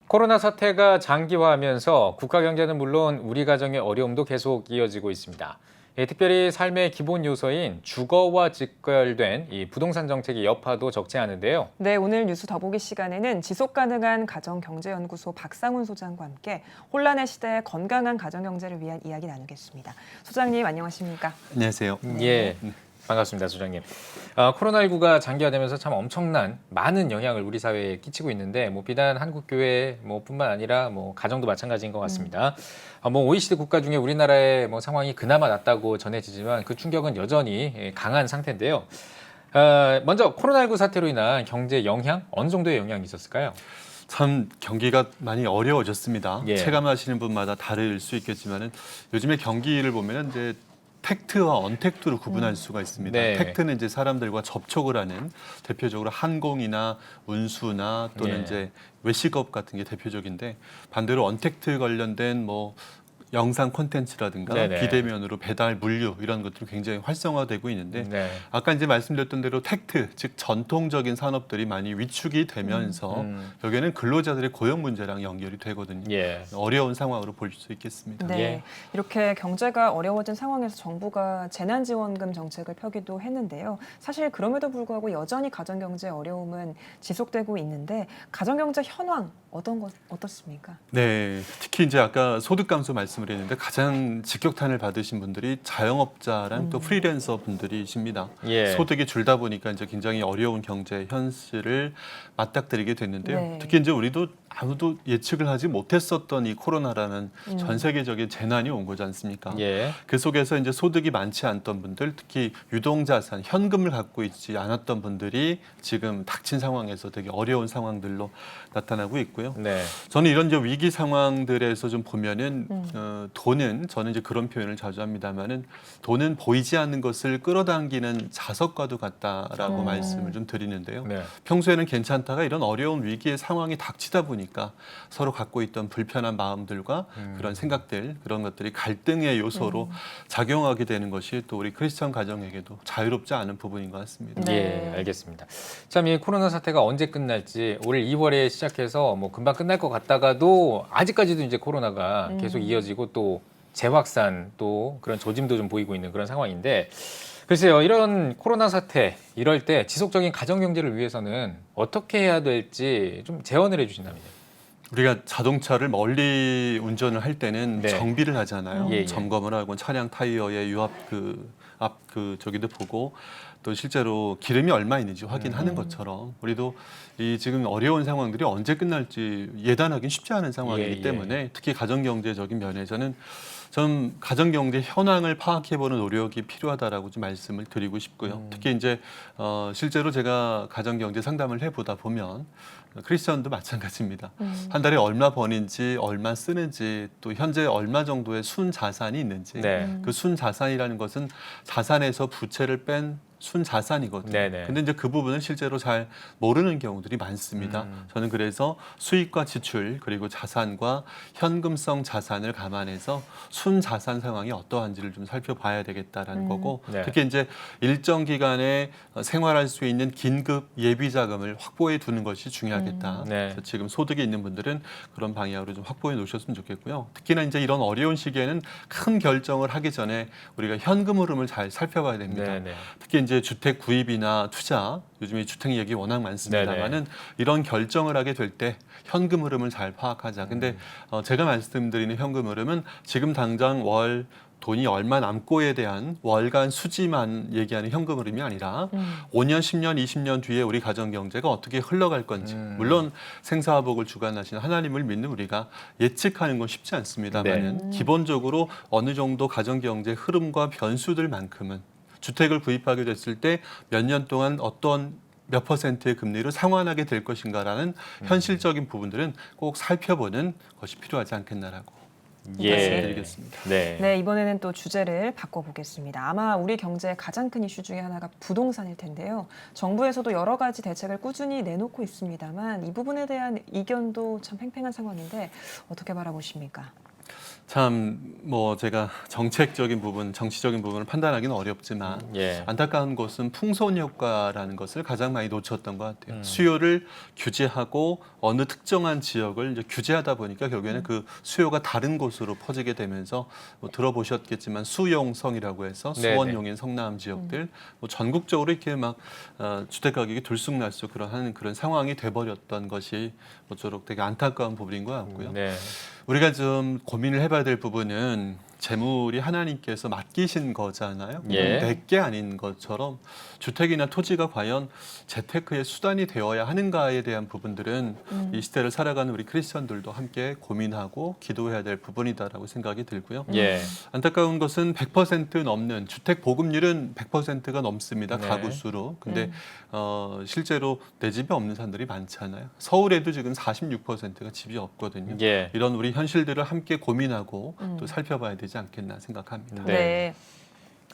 코로나 사태가 장기화하면서 국가 경제는 물론 우리 가정의 어려움도 계속 이어지고 있습니다. 특별히 삶의 기본 요소인 주거와 직결된 이 부동산 정책의 여파도 적지 않은데요. 네, 오늘 뉴스 더보기 시간에는 지속가능한 가정경제연구소 박상훈 소장과 함께 혼란의 시대에 건강한 가정경제를 위한 이야기 나누겠습니다. 소장님 안녕하십니까? 안녕하세요. 예, 반갑습니다, 소장님. 코로나19가 장기화되면서 참 엄청난 많은 영향을 우리 사회에 끼치고 있는데 비단 한국 교회 뿐만 아니라 가정도 마찬가지인 것 같습니다. OECD 국가 중에 우리나라의 상황이 그나마 낫다고 전해지지만 그 충격은 여전히 강한 상태인데요. 먼저 코로나19 사태로 인한 경제 영향 어느 정도의 영향이 있었을까요? 참 경기가 많이 어려워졌습니다. 예. 체감하시는 분마다 다를 수 있겠지만은 요즘에 경기를 보면은 이제 팩트와 언택트로 구분할 수가 있습니다. 네. 팩트는 이제 사람들과 접촉을 하는 대표적으로 항공이나 운수나 또는 예. 이제 외식업 같은 게 대표적인데 반대로 언택트 관련된 영상 콘텐츠라든가 네네. 비대면으로 배달, 물류 이런 것들이 굉장히 활성화되고 있는데 네. 아까 이제 말씀드렸던 대로 텍트, 즉 전통적인 산업들이 많이 위축이 되면서 여기에는 근로자들의 고용 문제랑 연결이 되거든요. 예. 어려운 상황으로 볼 수 있겠습니다. 네, 예. 이렇게 경제가 어려워진 상황에서 정부가 재난지원금 정책을 펴기도 했는데요. 사실 그럼에도 불구하고 여전히 가정경제 어려움은 지속되고 있는데 가정경제 현황 어떻습니까? 네, 특히 이제 아까 소득 감소 말씀을 했는데 가장 직격탄을 받으신 분들이 자영업자랑 또 프리랜서 분들이십니다. 예. 소득이 줄다 보니까 이제 굉장히 어려운 경제 현실을 맞닥뜨리게 됐는데요. 네. 특히 이제 우리도 아무도 예측을 하지 못했었던 이 코로나라는 전 세계적인 재난이 온 거지 않습니까? 예. 그 속에서 이제 소득이 많지 않던 분들, 특히 유동자산, 현금을 갖고 있지 않았던 분들이 지금 닥친 상황에서 되게 어려운 상황들로 나타나고 있고요. 네. 저는 이런 이제 위기 상황들에서 좀 보면은 돈은 저는 이제 그런 표현을 자주 합니다만은 돈은 보이지 않는 것을 끌어당기는 자석과도 같다라고 말씀을 좀 드리는데요. 네. 평소에는 괜찮다가 이런 어려운 위기의 상황이 닥치다 보니까 서로 갖고 있던 불편한 마음들과 그런 생각들 그런 것들이 갈등의 요소로 작용하게 되는 것이 또 우리 크리스천 가정에게도 자유롭지 않은 부분인 것 같습니다. 네. 예, 알겠습니다. 참, 이 코로나 사태가 언제 끝날지 올 2월에 시작해서 금방 끝날 것 같다가도 아직까지도 이제 코로나가 계속 이어지고 또 재확산 또 그런 조짐도 좀 보이고 있는 그런 상황인데 글쎄요, 이런 코로나 사태 이럴 때 지속적인 가정 경제를 위해서는 어떻게 해야 될지 좀 제언을 해주신다면요. 우리가 자동차를 멀리 운전을 할 때는 네. 정비를 하잖아요. 예, 예. 점검을 하고 차량 타이어의 유압 저기도 보고 또 실제로 기름이 얼마 있는지 확인하는 것처럼 우리도 이 지금 어려운 상황들이 언제 끝날지 예단하기는 쉽지 않은 상황이기 예, 예. 때문에 특히 가정경제적인 면에서는 전 가정경제 현황을 파악해보는 노력이 필요하다라고 좀 말씀을 드리고 싶고요. 특히 이제 실제로 제가 가정경제 상담을 해보다 보면 크리스천도 마찬가지입니다. 한 달에 얼마 버는지, 얼마 쓰는지, 또 현재 얼마 정도의 순 자산이 있는지. 네. 그 순 자산이라는 것은 자산에서 부채를 뺀 순자산이거든요. 네네. 근데 이제 그 부분은 실제로 잘 모르는 경우들이 많습니다. 저는 그래서 수익과 지출 그리고 자산과 현금성 자산을 감안해서 순자산 상황이 어떠한지를 좀 살펴봐야 되겠다라는 거고 네. 특히 이제 일정 기간에 생활할 수 있는 긴급 예비 자금을 확보해 두는 것이 중요하겠다. 네. 그래서 지금 소득이 있는 분들은 그런 방향으로 좀 확보해 놓으셨으면 좋겠고요. 특히나 이제 이런 어려운 시기에는 큰 결정을 하기 전에 우리가 현금 흐름을 잘 살펴봐야 됩니다. 네, 네. 특히 이제 주택 구입이나 투자, 요즘에 주택 얘기 워낙 많습니다만은 이런 결정을 하게 될 때 현금 흐름을 잘 파악하자. 근데 제가 말씀드리는 현금 흐름은 지금 당장 월 돈이 얼마 남고에 대한 월간 수지만 얘기하는 현금 흐름이 아니라 5년, 10년, 20년 뒤에 우리 가정 경제가 어떻게 흘러갈 건지 물론 생사화복을 주관하시는 하나님을 믿는 우리가 예측하는 건 쉽지 않습니다만은 기본적으로 어느 정도 가정 경제 흐름과 변수들만큼은 주택을 구입하게 됐을 때 몇 년 동안 어떤 몇 퍼센트의 금리로 상환하게 될 것인가라는 현실적인 부분들은 꼭 살펴보는 것이 필요하지 않겠나라고 말씀드리겠습니다. 네. 네, 이번에는 또 주제를 바꿔보겠습니다. 아마 우리 경제의 가장 큰 이슈 중에 하나가 부동산일 텐데요. 정부에서도 여러 가지 대책을 꾸준히 내놓고 있습니다만 이 부분에 대한 이견도 참 팽팽한 상황인데 어떻게 바라보십니까? 참 뭐 제가 정책적인 부분, 정치적인 부분을 판단하기는 어렵지만 예. 안타까운 것은 풍선 효과라는 것을 가장 많이 놓쳤던 것 같아요. 수요를 규제하고 어느 특정한 지역을 이제 규제하다 보니까 결국에는 그 수요가 다른 곳으로 퍼지게 되면서 뭐 들어보셨겠지만 수용성이라고 해서 수원용인 성남 지역들 뭐 전국적으로 이렇게 막 주택 가격이 들쑥날쑥 그런 상황이 돼버렸던 것이 모쪼록 되게 안타까운 부분인 것 같고요. 네. 우리가 좀 고민을 해봐야 될 부분은 재물이 하나님께서 맡기신 거잖아요. 예. 내게 아닌 것처럼 주택이나 토지가 과연 재테크의 수단이 되어야 하는가에 대한 부분들은 이 시대를 살아가는 우리 크리스천들도 함께 고민하고 기도해야 될 부분이다라고 생각이 들고요. 예. 안타까운 것은 100% 넘는 주택 보급률은 100%가 넘습니다. 네. 가구 수로. 근데 실제로 내 집이 없는 사람들이 많잖아요. 서울에도 지금 46%가 집이 없거든요. 예. 이런 우리 현실들을 함께 고민하고 또 살펴봐야 되지 않겠나 생각합니다. 네. 네.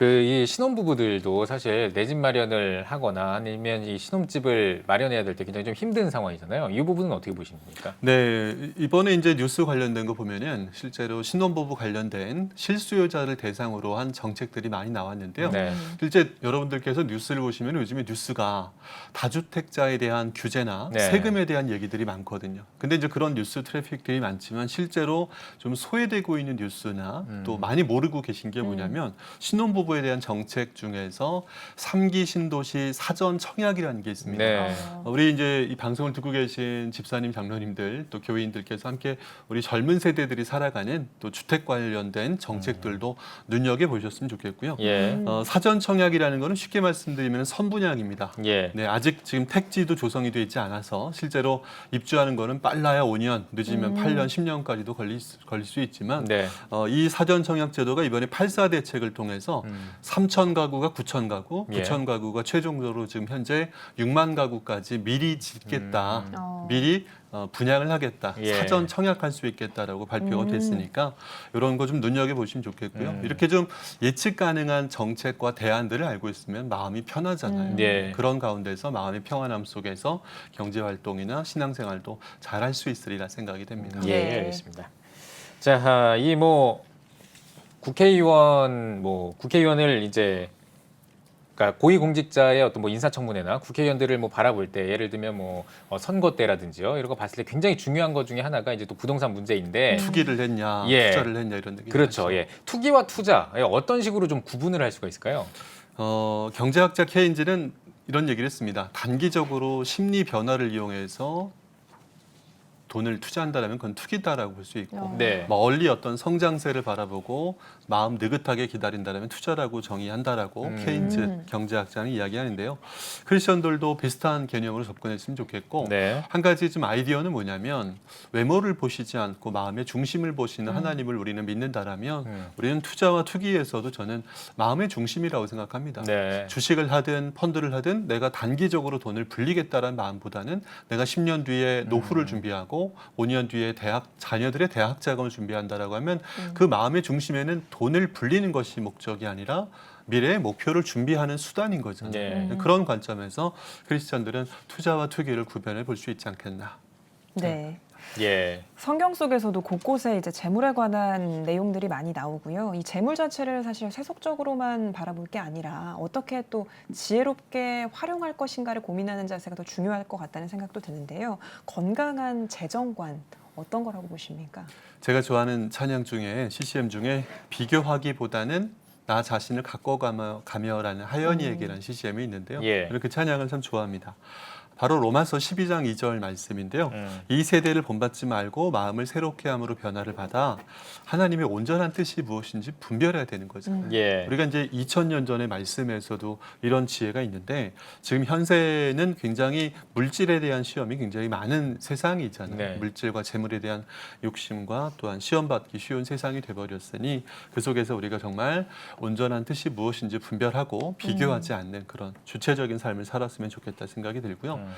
이 신혼부부들도 사실 내 집 마련을 하거나 아니면 이 신혼집을 마련해야 될 때 굉장히 좀 힘든 상황이잖아요. 이 부분은 어떻게 보십니까? 네, 이번에 이제 뉴스 관련된 거 보면은 실제로 신혼부부 관련된 실수요자를 대상으로 한 정책들이 많이 나왔는데요. 네. 실제 여러분들께서 뉴스를 보시면 요즘에 뉴스가 다주택자에 대한 규제나 네. 세금에 대한 얘기들이 많거든요. 근데 이제 그런 뉴스 트래픽들이 많지만 실제로 좀 소외되고 있는 뉴스나 또 많이 모르고 계신 게 뭐냐면 신혼부부에 대한 정책 중에서 3기 신도시 사전 청약이라는 게 있습니다. 네. 우리 이제 이 방송을 듣고 계신 집사님, 장로님들 또 교인들께서 함께 우리 젊은 세대들이 살아가는 또 주택 관련된 정책들도 눈여겨 보셨으면 좋겠고요. 예. 사전 청약이라는 거는 쉽게 말씀드리면 선분양입니다. 예. 네, 아직 지금 택지도 조성이 돼 있지 않아서 실제로 입주하는 거는 빨라야 5년, 늦으면 8년, 10년까지도 걸릴 수 있지만 네. 이 사전 청약 제도가 이번에 8.4 대책을 통해서 3천 가구가 9천 가구, 예. 9천 가구가 최종적으로 지금 현재 6만 가구까지 미리 짓겠다. 미리 분양을 하겠다. 예. 사전 청약할 수 있겠다라고 발표가 됐으니까 이런 거 좀 눈여겨 보시면 좋겠고요. 이렇게 좀 예측 가능한 정책과 대안들을 알고 있으면 마음이 편하잖아요. 예. 그런 가운데서 마음의 평안함 속에서 경제 활동이나 신앙생활도 잘할 수 있으리라 생각이 됩니다. 예, 네. 알겠습니다. 자, 이 국회의원을 이제 그러니까 고위공직자의 어떤 인사청문회나 국회의원들을 바라볼 때 예를 들면 선거 때라든지요 이런 거 봤을 때 굉장히 중요한 것 중에 하나가 이제 또 부동산 문제인데 투기를 했냐, 예. 투자를 했냐 이런 얘기. 그렇죠. 예. 투기와 투자 어떤 식으로 좀 구분을 할 수가 있을까요? 경제학자 케인즈는 이런 얘기를 했습니다. 단기적으로 심리 변화를 이용해서 돈을 투자한다면 그건 투기다라고 볼 수 있고 네. 멀리 어떤 성장세를 바라보고 마음 느긋하게 기다린다면 투자라고 정의한다라고 케인즈 경제학자는 이야기하는데요. 크리스천들도 비슷한 개념으로 접근했으면 좋겠고 네. 한 가지 좀 아이디어는 뭐냐면 외모를 보시지 않고 마음의 중심을 보시는 하나님을 우리는 믿는다라면 우리는 투자와 투기에서도 저는 마음의 중심이라고 생각합니다. 네. 주식을 하든 펀드를 하든 내가 단기적으로 돈을 불리겠다라는 마음보다는 내가 10년 뒤에 노후를 준비하고 5년 뒤에 자녀들의 대학 자금을 준비한다라고 하면 그 마음의 중심에는 돈을 불리는 것이 목적이 아니라 미래의 목표를 준비하는 수단인 거잖아요. 네. 그런 관점에서 크리스천들은 투자와 투기를 구별해 볼 수 있지 않겠나. 네. 예. 성경 속에서도 곳곳에 이제 재물에 관한 내용들이 많이 나오고요. 이 재물 자체를 사실 세속적으로만 바라볼 게 아니라 어떻게 또 지혜롭게 활용할 것인가를 고민하는 자세가 더 중요할 것 같다는 생각도 드는데요. 건강한 재정관 어떤 거라고 보십니까? 제가 좋아하는 찬양 중에 CCM 중에 비교하기보다는 나 자신을 가꿔가며라는 하연이에게라는 CCM이 있는데요. 예. 이렇게 찬양을 참 좋아합니다. 바로 로마서 12장 2절 말씀인데요. 이 세대를 본받지 말고 마음을 새롭게 함으로 변화를 받아 하나님의 온전한 뜻이 무엇인지 분별해야 되는 거잖아요. 예. 우리가 이제 2000년 전의 말씀에서도 이런 지혜가 있는데 지금 현세는 굉장히 물질에 대한 시험이 굉장히 많은 세상이잖아요. 네. 물질과 재물에 대한 욕심과 또한 시험받기 쉬운 세상이 돼버렸으니 그 속에서 우리가 정말 온전한 뜻이 무엇인지 분별하고 비교하지 않는 그런 주체적인 삶을 살았으면 좋겠다 생각이 들고요.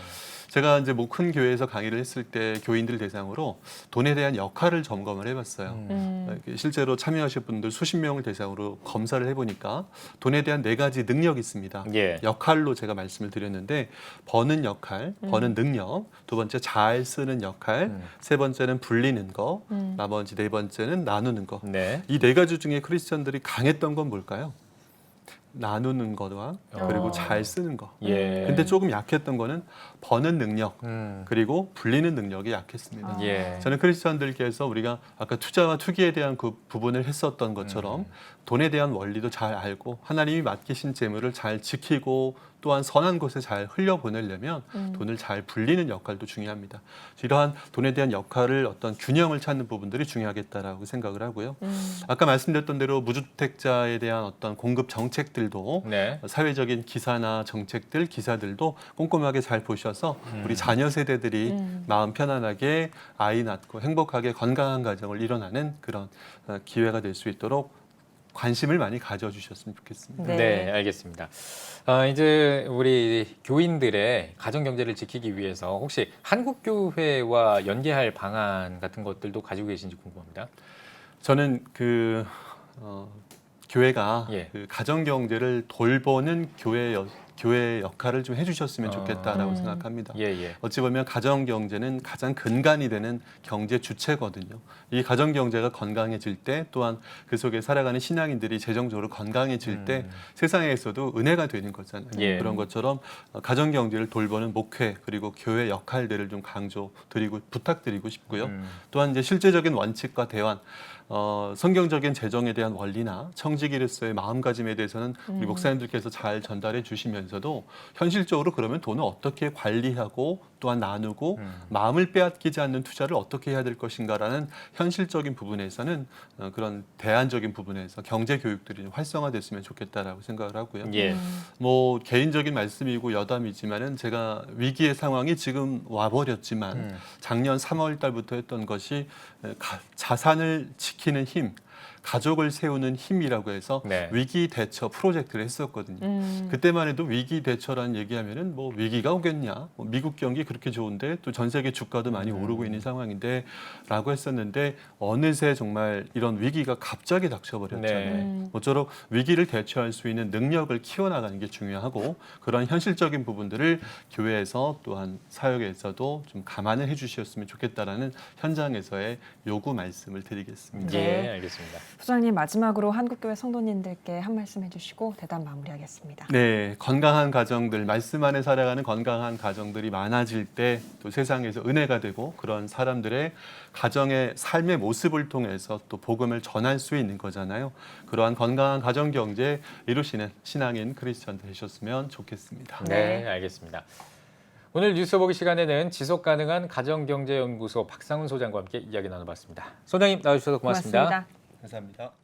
제가 이제 뭐 큰 교회에서 강의를 했을 때 교인들 대상으로 돈에 대한 역할을 점검을 해봤어요. 실제로 참여하실 분들 수십 명을 대상으로 검사를 해보니까 돈에 대한 4가지 능력이 있습니다. 예. 역할로 제가 말씀을 드렸는데 버는 역할, 버는 능력, 두 번째 잘 쓰는 역할, 세 번째는 불리는 거, 나머지 4번째는 나누는 거. 네. 이 4가지 중에 크리스천들이 강했던 건 뭘까요? 나누는 거와 그리고 잘 쓰는 거. 예. 근데 조금 약했던 거는 버는 능력 음. 그리고 불리는 능력이 약했습니다. 예. 저는 크리스천들께서 우리가 아까 투자와 투기에 대한 그 부분을 했었던 것처럼 돈에 대한 원리도 잘 알고 하나님이 맡기신 재물을 잘 지키고 또한 선한 곳에 잘 흘려보내려면 돈을 잘 불리는 역할도 중요합니다. 이러한 돈에 대한 역할을 어떤 균형을 찾는 부분들이 중요하겠다라고 생각을 하고요. 아까 말씀드렸던 대로 무주택자에 대한 어떤 공급 정책들도 네. 사회적인 기사나 정책들, 기사들도 꼼꼼하게 잘 보셔서 우리 자녀 세대들이 마음 편안하게 아이 낳고 행복하게 건강한 가정을 이뤄나는 그런 기회가 될 수 있도록 관심을 많이 가져주셨으면 좋겠습니다. 네. 네, 알겠습니다. 이제 우리 교인들의 가정 경제를 지키기 위해서 혹시 한국교회와 연계할 방안 같은 것들도 가지고 계신지 궁금합니다. 저는 교회가 예. 그 가정 경제를 돌보는 교회 역할을 좀 해주셨으면 좋겠다라고 생각합니다. 예, 예. 어찌 보면 가정 경제는 가장 근간이 되는 경제 주체거든요. 이 가정 경제가 건강해질 때 또한 그 속에 살아가는 신앙인들이 재정적으로 건강해질 때 세상에서도 은혜가 되는 거잖아요. 예. 그런 것처럼 가정 경제를 돌보는 목회 그리고 교회 역할들을 좀 강조드리고 부탁드리고 싶고요. 또한 이제 실제적인 원칙과 대안 성경적인 재정에 대한 원리나 청지기로서의 마음가짐에 대해서는 우리 목사님들께서 잘 전달해 주시면서도 현실적으로 그러면 돈을 어떻게 관리하고 또한 나누고 마음을 빼앗기지 않는 투자를 어떻게 해야 될 것인가라는 현실적인 부분에서는 그런 대안적인 부분에서 경제 교육들이 활성화됐으면 좋겠다라고 생각을 하고요. 예. 뭐 개인적인 말씀이고 여담이지만은 제가 위기의 상황이 지금 와버렸지만 작년 3월 달부터 했던 것이 자산을 지키는 힘, 가족을 세우는 힘이라고 해서 네. 위기 대처 프로젝트를 했었거든요. 그때만 해도 위기 대처라는 얘기하면은 뭐 위기가 오겠냐, 뭐 미국 경기 그렇게 좋은데 또 전 세계 주가도 많이 오르고 있는 상황인데라고 했었는데 어느새 정말 이런 위기가 갑자기 닥쳐버렸잖아요. 네. 모쪼록 위기를 대처할 수 있는 능력을 키워나가는 게 중요하고 그런 현실적인 부분들을 교회에서 또한 사역에서도 좀 감안을 해주셨으면 좋겠다라는 현장에서의 요구 말씀을 드리겠습니다. 네. 예, 알겠습니다. 소장님 마지막으로 한국교회 성도님들께 한 말씀 해주시고 대담 마무리하겠습니다. 네, 건강한 가정들, 말씀 안에 살아가는 건강한 가정들이 많아질 때 또 세상에서 은혜가 되고 그런 사람들의 가정의 삶의 모습을 통해서 또 복음을 전할 수 있는 거잖아요. 그러한 건강한 가정 경제 이루시는 신앙인 크리스천 되셨으면 좋겠습니다. 네, 알겠습니다. 오늘 뉴스 보기 시간에는 지속가능한 가정경제연구소 박상훈 소장과 함께 이야기 나눠봤습니다. 소장님 나와주셔서 고맙습니다. 고맙습니다. 감사합니다.